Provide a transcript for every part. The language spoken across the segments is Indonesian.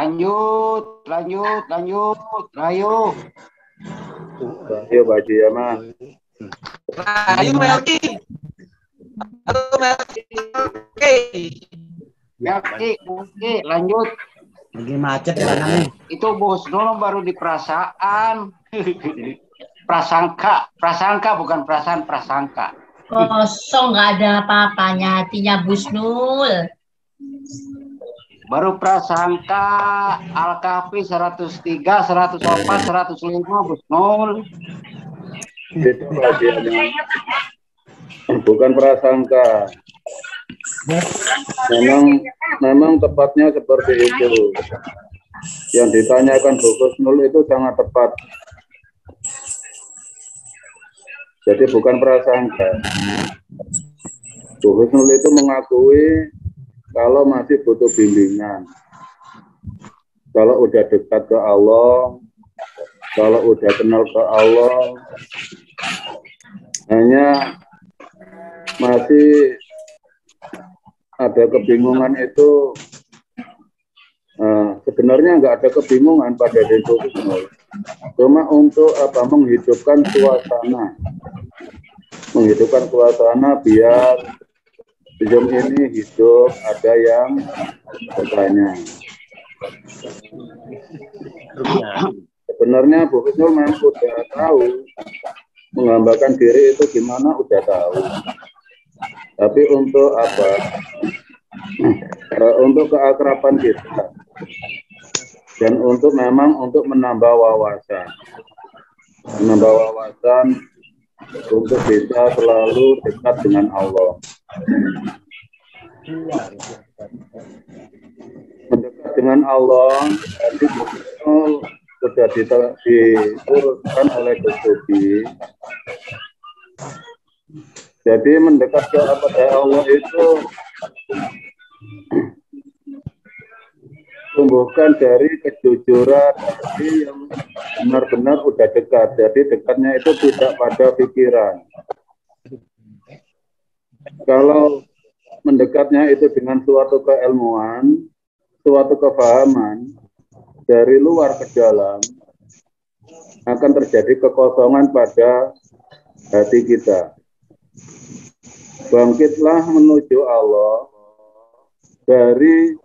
Lanjut. Ayo. Ayo Pak Haji ya Mas. Ayo Melki. Halo Melki. Oke, lanjut. Lagi macet jalanannya. Itu Bos Dono baru di perasaan. Prasangka bukan perasaan, prasangka. Kosong, nggak ada apa-apanya hatinya Busnul. Baru prasangka Al-Kahfi 103, 104, 105 Busnul. Itu bagiannya. Bukan prasangka. Memang tepatnya seperti itu. Yang ditanyakan Bu Husnul itu sangat tepat. Jadi bukan prasangka. Bu Husnul itu mengakui kalau masih butuh bimbingan. Kalau udah dekat ke Allah, kalau udah kenal ke Allah, hanya masih ada kebingungan itu. Sebenarnya nggak ada kebingungan pada diri Husnul. Cuma untuk menghidupkan suasana biar Zoom ini hidup, ada yang bertanya. Sebenarnya Bu Husnul memang udah tahu menghambakan diri itu gimana, udah tahu. Tapi untuk apa? Untuk keakraban kita dan untuk menambah wawasan untuk bisa selalu dekat dengan Allah. Mendekat dengan Allah jadi sudah diuruskan oleh Gusti. Jadi mendekat kepada Allah itu tumbuhkan dari kejujuran hati yang benar-benar udah dekat. Jadi dekatnya itu tidak pada pikiran. Kalau mendekatnya itu dengan suatu keilmuan, suatu kefahaman dari luar ke dalam, akan terjadi kekosongan pada hati kita. Bangkitlah menuju Allah dari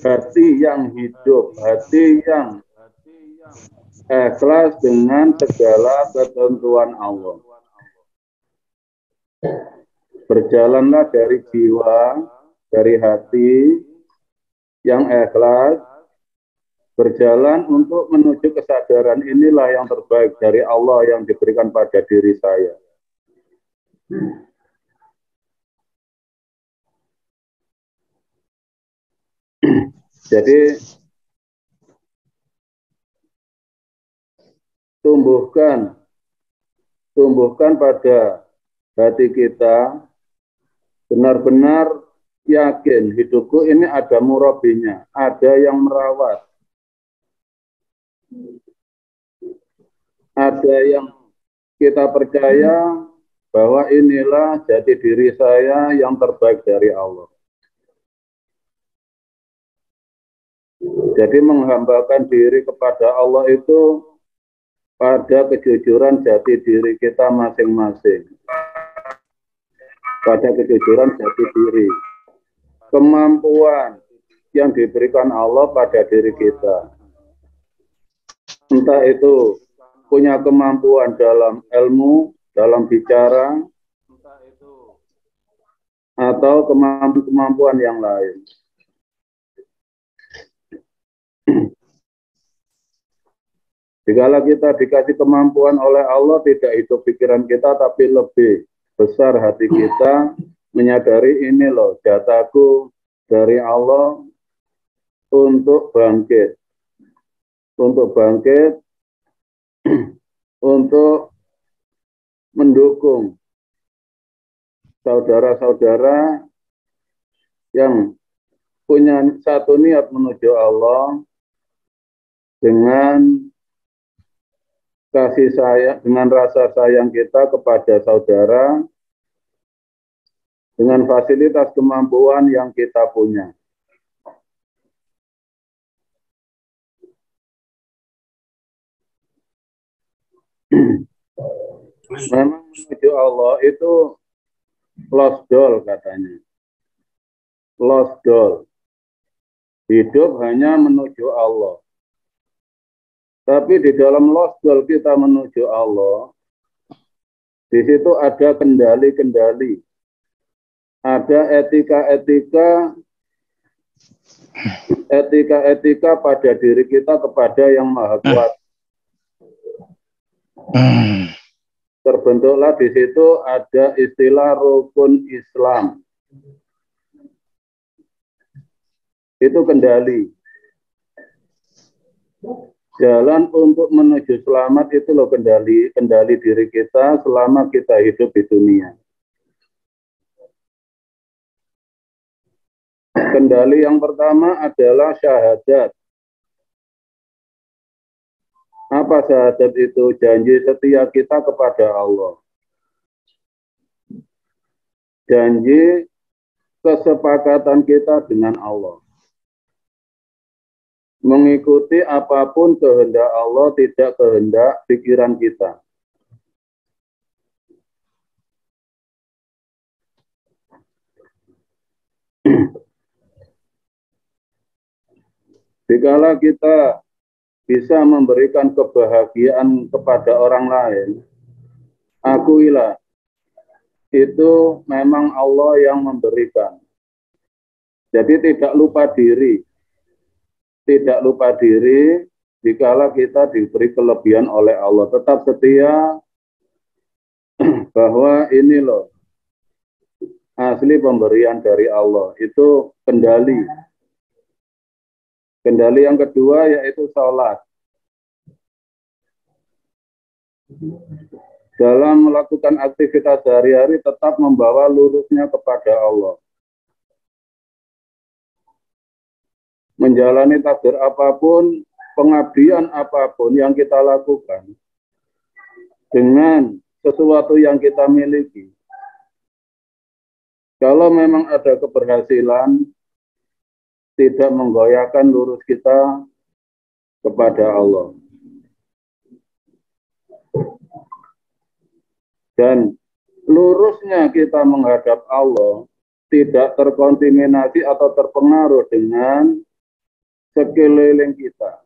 hati yang hidup, hati yang ikhlas dengan segala ketentuan Allah. Berjalanlah dari jiwa, dari hati yang ikhlas, berjalan untuk menuju kesadaran inilah yang terbaik dari Allah yang diberikan pada diri saya. Jadi tumbuhkan pada hati kita benar-benar yakin hidupku ini ada murabinya, ada yang merawat, ada yang kita percaya bahwa inilah jati diri saya yang terbaik dari Allah. Jadi menghambakan diri kepada Allah itu pada kejujuran jati diri kita masing-masing. Pada kejujuran jati diri. Kemampuan yang diberikan Allah pada diri kita. Entah itu punya kemampuan dalam ilmu, dalam bicara, atau kemampuan yang lain. Jikalau kita dikasih kemampuan oleh Allah, tidak itu pikiran kita, tapi lebih besar hati kita, menyadari ini loh, jatahku dari Allah untuk bangkit. Untuk mendukung saudara-saudara yang punya satu niat menuju Allah dengan kasih sayang, dengan rasa sayang kita kepada saudara, dengan fasilitas kemampuan yang kita punya. Memang menuju Allah itu lost doll katanya. Lost doll. Hidup hanya menuju Allah. Tapi di dalam lost doll kita menuju Allah, di situ ada kendali-kendali. Ada etika pada diri kita kepada yang Maha Kuat. Terbentuklah di situ ada istilah rukun Islam. Itu kendali. Jalan untuk menuju selamat itu loh kendali diri kita selama kita hidup di dunia. Kendali yang pertama adalah syahadat. Apa syahadat itu? Janji setia kita kepada Allah. Janji kesepakatan kita dengan Allah. Mengikuti apapun kehendak Allah, tidak kehendak pikiran kita. Dikala kita bisa memberikan kebahagiaan kepada orang lain, akuilah itu memang Allah yang memberikan. Jadi tidak lupa diri. Tidak lupa diri dikala kita diberi kelebihan oleh Allah. Tetap setia bahwa ini loh asli pemberian dari Allah. Itu kendali. Kendali yang kedua yaitu sholat. Dalam melakukan aktivitas sehari-hari tetap membawa lurusnya kepada Allah. Menjalani takdir apapun, pengabdian apapun yang kita lakukan dengan sesuatu yang kita miliki. Kalau memang ada keberhasilan, tidak menggoyahkan lurus kita kepada Allah. Dan lurusnya kita menghadap Allah tidak terkontaminasi atau terpengaruh dengan sekeliling kita.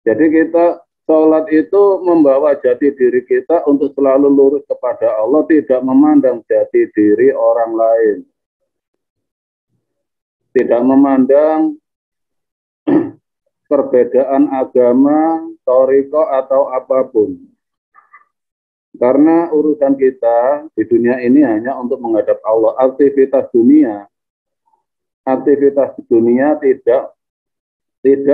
Jadi kita sholat itu membawa jati diri kita untuk selalu lurus kepada Allah, tidak memandang jati diri orang lain. Tidak memandang perbedaan agama, thariqah atau apapun. Karena urusan kita di dunia ini hanya untuk menghadap Allah. Aktivitas dunia tidak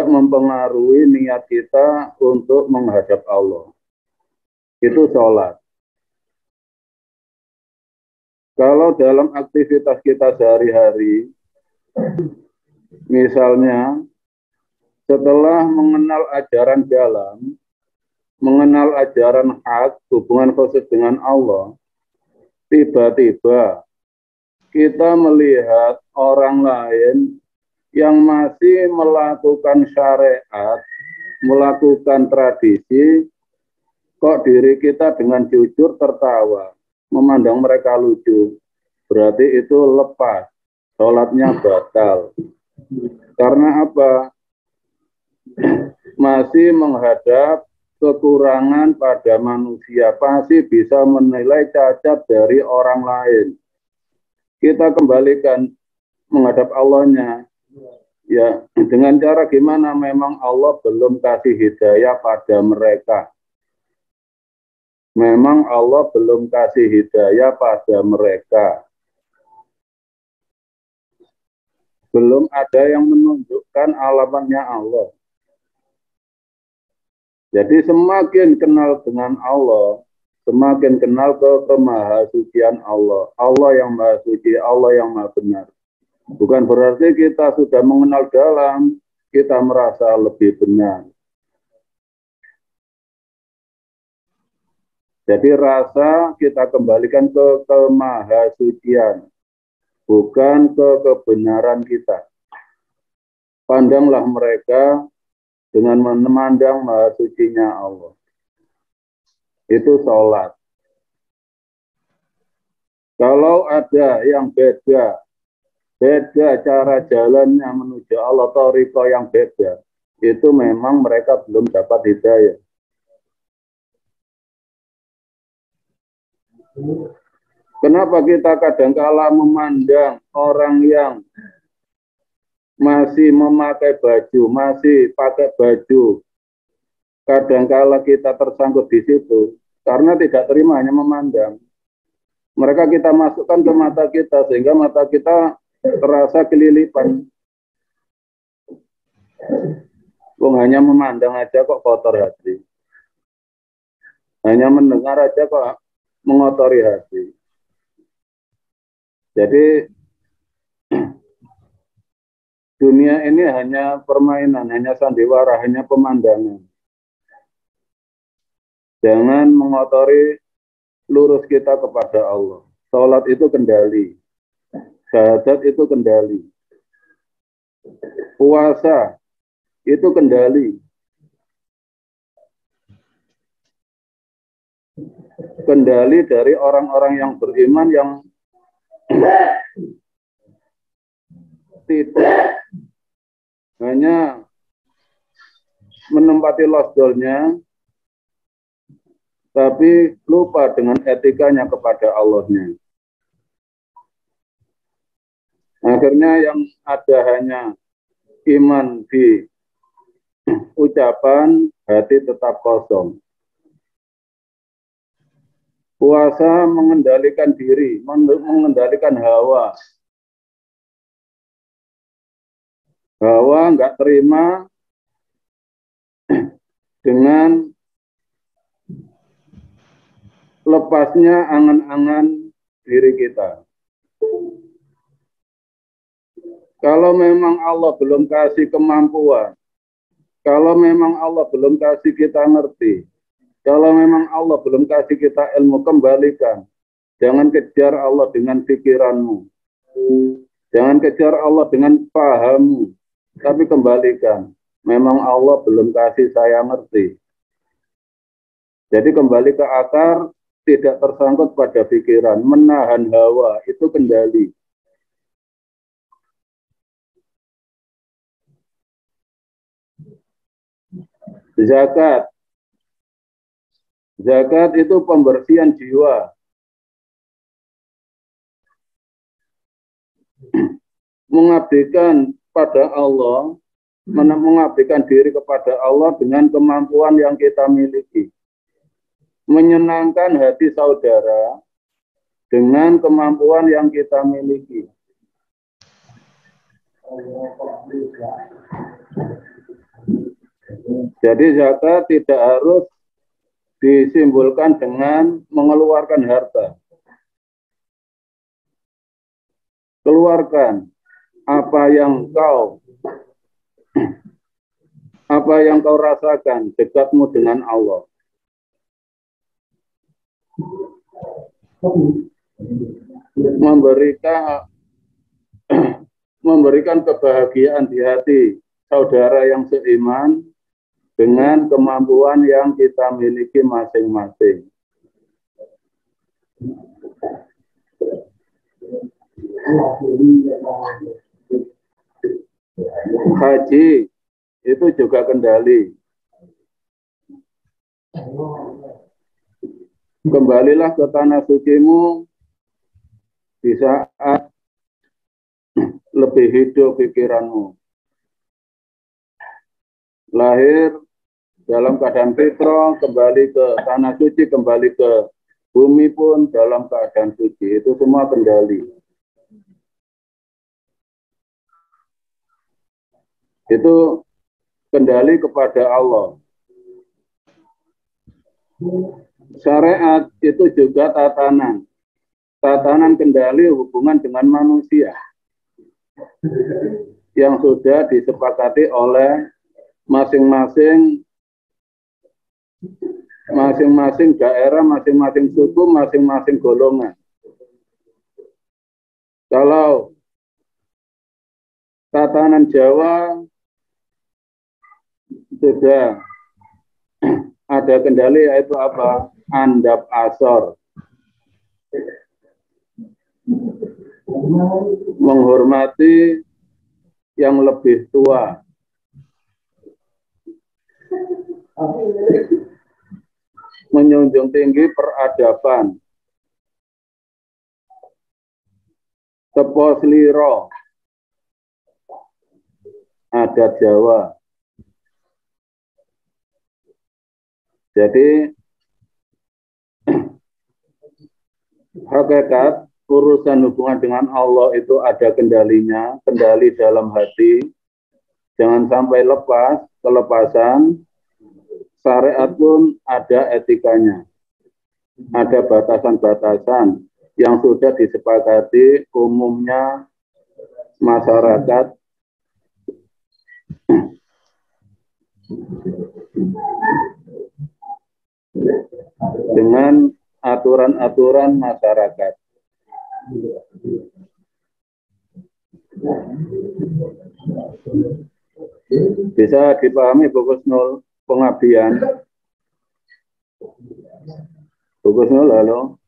mempengaruhi niat kita untuk menghadap Allah. Itu sholat. Kalau dalam aktivitas kita sehari-hari, misalnya setelah mengenal ajaran jalan, mengenal ajaran hak, hubungan khusus dengan Allah, tiba-tiba kita melihat orang lain yang masih melakukan syariat, melakukan tradisi, kok diri kita dengan jujur tertawa, memandang mereka lucu, berarti itu lepas, sholatnya batal. Karena apa? Masih menghadap kekurangan pada manusia, pasti bisa menilai cacat dari orang lain. Kita kembalikan menghadap Allahnya, ya dengan cara gimana? Memang Allah belum kasih hidayah pada mereka. Memang Allah belum kasih hidayah pada mereka. Belum ada yang menunjukkan alamatnya Allah. Jadi semakin kenal dengan Allah, semakin kenal ke kemahasucian Allah. Allah yang maha suci, Allah yang maha benar. Bukan berarti kita sudah mengenal dalam, kita merasa lebih benar. Jadi rasa kita kembalikan ke kemahasucian, bukan ke kebenaran kita. Pandanglah mereka dengan memandang maha sucinya Allah. Itu sholat. Kalau ada yang beda cara jalannya menuju Allah, thariqah yang beda, itu memang mereka belum dapat hidayah. Kenapa kita kadangkala memandang orang yang masih memakai baju, masih pakai baju, kadangkala kita tersangkut di situ, karena tidak terima hanya memandang. Mereka kita masukkan ke mata kita, sehingga mata kita terasa kelilipan. Hanya memandang aja kok kotor hati. Hanya mendengar aja kok mengotori hati. Jadi dunia ini hanya permainan, hanya sandiwara, hanya pemandangan. Jangan mengotori lurus kita kepada Allah. Sholat itu kendali. Syahadat itu kendali. Puasa itu kendali. Kendali dari orang-orang yang beriman yang tidak hanya menempati losdolnya, tapi lupa dengan etikanya kepada Allahnya. Akhirnya yang ada hanya iman di ucapan, hati tetap kosong. Puasa mengendalikan diri, mengendalikan hawa. Hawa nggak terima dengan lepasnya angan-angan diri kita. Kalau memang Allah belum kasih kemampuan, kalau memang Allah belum kasih kita ngerti, kalau memang Allah belum kasih kita ilmu, kembalikan. Jangan kejar Allah dengan pikiranmu. Jangan kejar Allah dengan pahammu. Tapi kembalikan. Memang Allah belum kasih saya ngerti. Jadi kembali ke akar, tidak tersangkut pada pikiran. Menahan hawa, itu kendali. Zakat. Zakat itu pembersihan jiwa. Mengabdikan pada Allah, mengabdikan diri kepada Allah dengan kemampuan yang kita miliki. Menyenangkan hati saudara dengan kemampuan yang kita miliki. Jadi zakat tidak harus disimbolkan dengan mengeluarkan harta. Keluarkan apa yang kau rasakan dekatmu dengan Allah. Memberikan kebahagiaan di hati saudara yang seiman dengan kemampuan yang kita miliki masing-masing. Haji itu juga kendali. Kembalilah ke tanah sucimu di saat lebih hidup pikiranmu. Lahir dalam keadaan fitrah, kembali ke tanah suci, kembali ke bumi pun dalam keadaan suci. Itu semua kendali. Itu kendali kepada Allah. Syariat itu juga tatanan. Tatanan kendali hubungan dengan manusia yang sudah disepakati oleh masing-masing daerah, masing-masing suku, masing-masing golongan. Kalau tatanan Jawa sudah ada kendali, yaitu apa? Andap asor. Menghormati yang lebih tua. Menjunjung tinggi peradaban. Tepo seliro. Adat Jawa. Jadi hakikat urusan hubungan dengan Allah itu ada kendalinya, kendali dalam hati. Jangan sampai lepas, kelepasan. Syariat pun ada etikanya. Ada batasan-batasan yang sudah disepakati umumnya masyarakat dengan aturan-aturan masyarakat. Bisa dipahami Bu Kusnul, pengabdian? Bu Kusnul, halo.